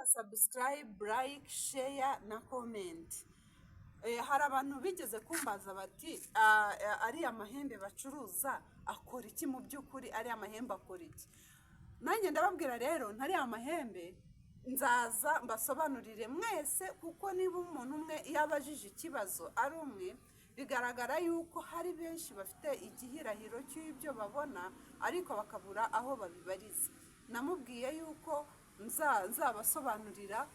subscribe, like, share na comment. Hari abantu bigeze kumbaza bati ari amahembe bacuruza akora iki mu by'ukuri, ari amahembe akora iki? Nanjye ndababwira rero ntari amahembe nzaza mbasobanurire mwese, kuko niba umuntu umwe yabajije ikibazo ari umwe, bigaragara yuko hari benshi bafite igihirahiro cy'ibyo babona ariko bakabura aho babibariza. Namubwiye yuko nzabasobanurira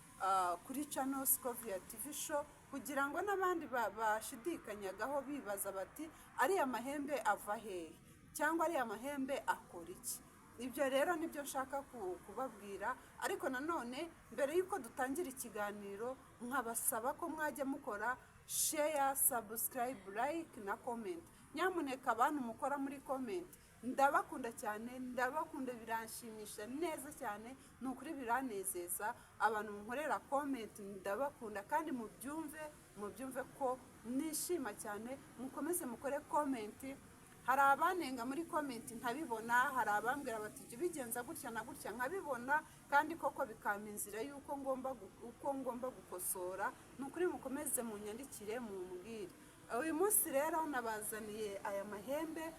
kuri channel Scovia TV show, kugira ngo n'abandi bashidikanyagaho bibaza bati ari amahembe ava hehe cyangwa ari amahembe akora iki. Ibyo rero nibyo nshaka kubabwira, ariko nanone mbere yuko dutangira ikiganiro nkabasaba ko mwajya mukora share, subscribe, like na comment. Nyamuneka abantu mukora muri comment, ndabakunda cyane, ndabakunda, biranshimisha neza cyane, nukuri biranezeza. Abantu nkorera comment ndabakunda, kandi mubyumve ko nishima cyane. Mukomeze mukore comment. Hari abanenga muri comment ntabibona, hari abambwira bati jya bigenza gutya na gutya nkabibona, kandi koko bikampa inzira yuko ngomba gukosora. Nukuri mukomeze munyandikire mumbwire. Uyu munsi rero nabazaniye aya mahembe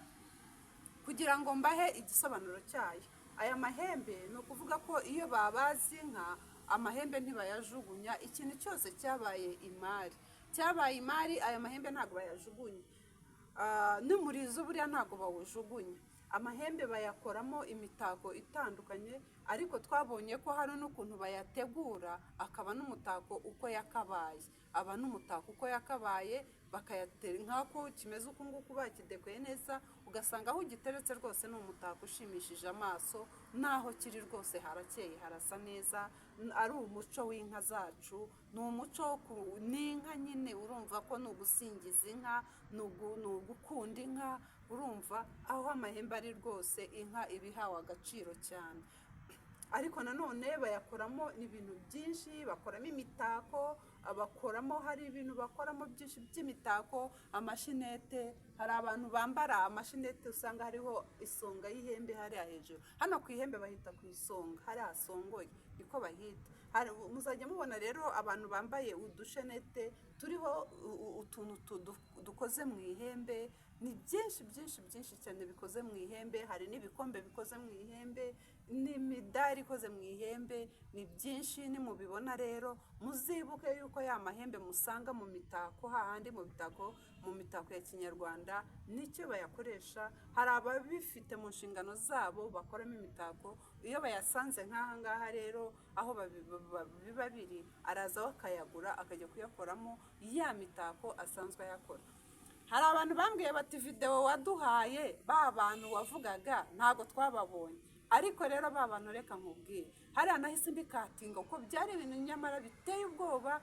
kugira ngo mbahe igisobanuro cyayo. Aya mahembe ni ukuvuga ko iyo babazi inka, amahembe ntibayajugunya. Ikintu cyose cyabaye imari, aya mahembe ntabwo bayajugunya. N'umurizo buriya ntabwo bawujugunya. Amahembe bayakoramo imitako itandukanye, ariko twabonye ko hari n'ukuntu bayategura akaba n'umutako uko yakabaye. Aba n'umutako uko yakabaye, bakayatera nk'ako kimeze uko nguko bakidekoye neza, ugasanga aho ugiteretse rwose ni umutako ushimishije amaso, naho kiri rwose harakeye, harasa neza. Ari umuco w'inka zacu, ni umuco n'inka nyine. Urumva ko ni ugusingiza inka, ni ugukunda inka. Urumva aho amahembe ari rwose inka ibihawe agaciro cyane. Ariko nanone bayakoramo ibintu byinshi, bakoramo imitako, hari ibintu bakoramo byinshi by'imitako, amashinete. Hari abantu bambara amashinete usanga hariho isonga y'ihembe hariya hejuru. Hano ku ihembe bahita ku isonga, hariya hasongoye niko bahita. Muzajya mubona rero abantu bambaye udushenete turiho utuntu dukoze mu ihembe. Ni byinshi cyane bikoze mu ihembe. Hari n'ibikombe bikoze mu ihembe, n'imidari ikoze mu ihembe. Ni byinshi. Nimubibona rero muzibuke yuko ya mahembe musanga mu mitako, hahandi mu mitako ya kinyarwanda nicyo bayakoresha. Hari ababifite mu nshingano zabo bakoramo imitako. Iyo bayasanze nk'aha ngaha rero aho biba biri, araza bakayagura akajya kuyakoramo ya mitako asanzwe ayakora. Hari abantu bambwiye bati video waduhaye ba bantu wavugaga ntago twababonye, ariko rero ba bantu reka nkubwire, hari anahise mbikatinga uko byari ibintu nyamara biteye ubwoba,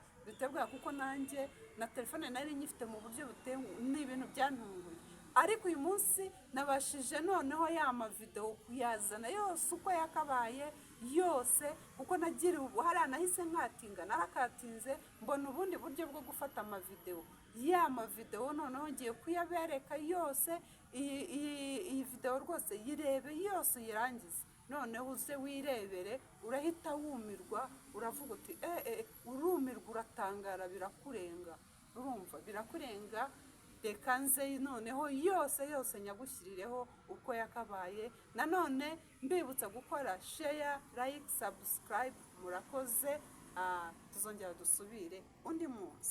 kuko nanjye na telefone nari nyifite mu buryo buteye n'ibintu byantunguye. Ariko uyu munsi nabashije noneho ya video kuyazana yose uko yakabaye yose, kuko nagira hari anahise nkatinga, narakatinze mbona ubundi buryo bwo gufata amavideo. Ya mavideo noneho ngiye kuyabereka yose. Iyi video rwose yirebe yose uyirangize, noneho uze wirebere, urahita wumirwa, uravuga uti urumirwa, uratangara, birakurenga. Urumva birakurenga. Reka nze noneho yose nyagushyirireho uko yakabaye. Nanone mbibutsa gukora share, like, subscribe. Murakoze. Tuzongera dusubire undi munsi.